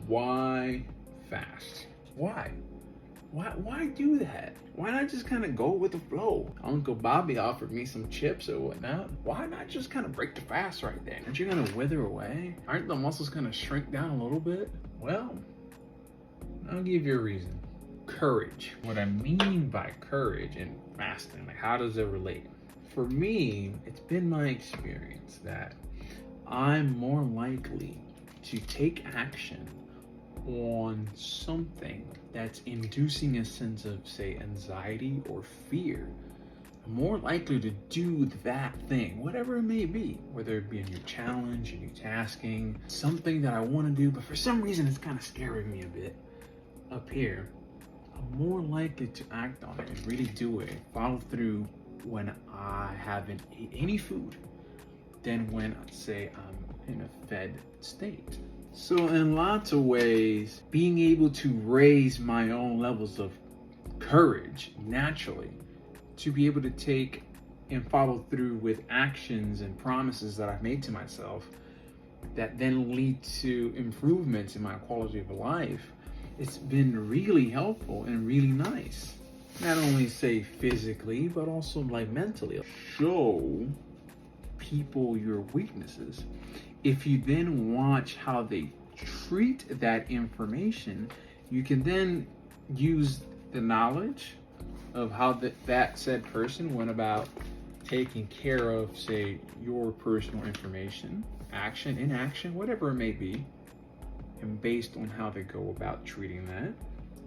Why fast? Why? Why do that? Why not just kind of go with the flow? Uncle Bobby offered me some chips or whatnot. Why not just kind of break the fast right there? Aren't you gonna wither away? Aren't the muscles gonna shrink down a little bit? Well, I'll give you a reason. Courage. What I mean by courage and fasting, like how does it relate? For me, it's been my experience that I'm more likely to take action on something that's inducing a sense of, say, anxiety or fear. I'm more likely to do that thing, whatever it may be, whether it be a new challenge, a new tasking, something that I want to do, but for some reason it's kind of scaring me a bit up here. I'm more likely to act on it and really do it, follow through when I haven't ate any food than when, say, I'm in a fed state. So in lots of ways, being able to raise my own levels of courage naturally, to be able to take and follow through with actions and promises that I've made to myself that then lead to improvements in my quality of life, it's been really helpful and really nice. Not only say physically, but also like mentally. Show people your weaknesses. If you then watch how they treat that information, you can then use the knowledge of how that said person went about taking care of, say, your personal information, action, inaction, whatever it may be, and based on how they go about treating that,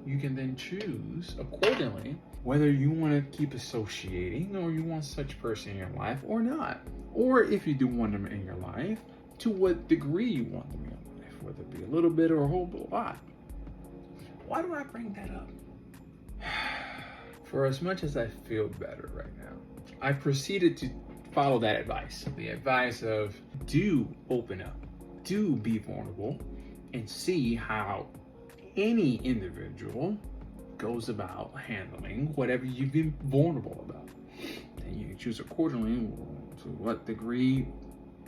you can then choose accordingly whether you want to keep associating or you want such person in your life or not. Or if you do want them in your life, to what degree you want them in your life, whether it be a little bit or a whole lot. Why do I bring that up? For as much as I feel better right now, I proceeded to follow that advice. The advice of do open up, do be vulnerable, and see how any individual goes about handling whatever you've been vulnerable about. And you can choose accordingly to what degree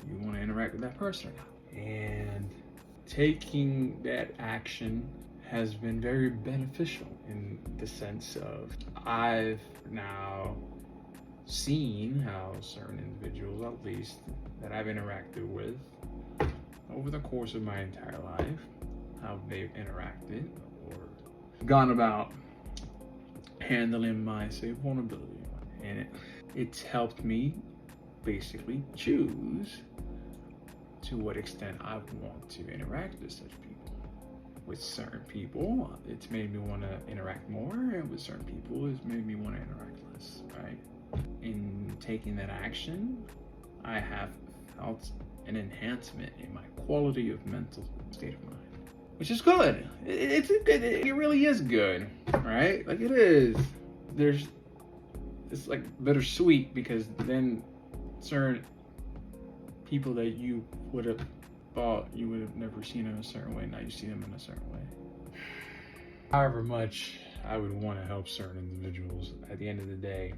you want to interact with that person. And taking that action has been very beneficial in the sense of I've now seen how certain individuals, at least that I've interacted with over the course of my entire life, how they've interacted or gone about handling my, say, vulnerability. And it's helped me basically choose to what extent I want to interact with such people. With certain people, it's made me want to interact more, and with certain people, it's made me want to interact less, right? In taking that action, I have felt an enhancement in my quality of mental state of mind, which is good. It's good. It really is good, right? Like it is. It's like bittersweet because then certain people that you would have thought you would have never seen in a certain way, now you see them in a certain way. However much I would want to help certain individuals, at the end of the day,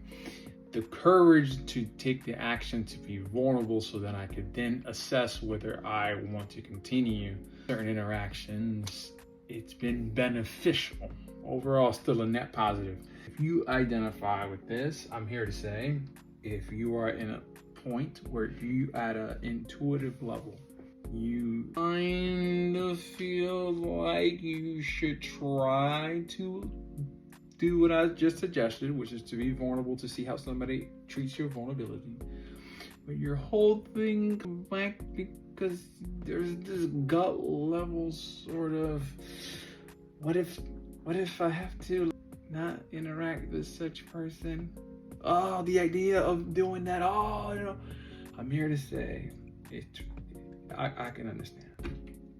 the courage to take the action to be vulnerable so that I could then assess whether I want to continue certain interactions, it's been beneficial. Overall, still a net positive. If you identify with this, I'm here to say, if you are in a point where you at an intuitive level, you kind of feel like you should try to do what I just suggested, which is to be vulnerable to see how somebody treats your vulnerability. But you're holding back because there's this gut level sort of, what if I have to not interact with such person? Oh, the idea of doing that. Oh, I'm here to say I can understand.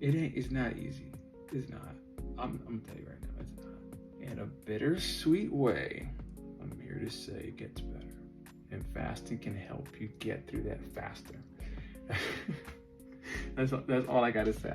It's not easy. It's not. I'm gonna tell you right now, it's not. In a bittersweet way, I'm here to say it gets better. And fasting can help you get through that faster. That's all I gotta say.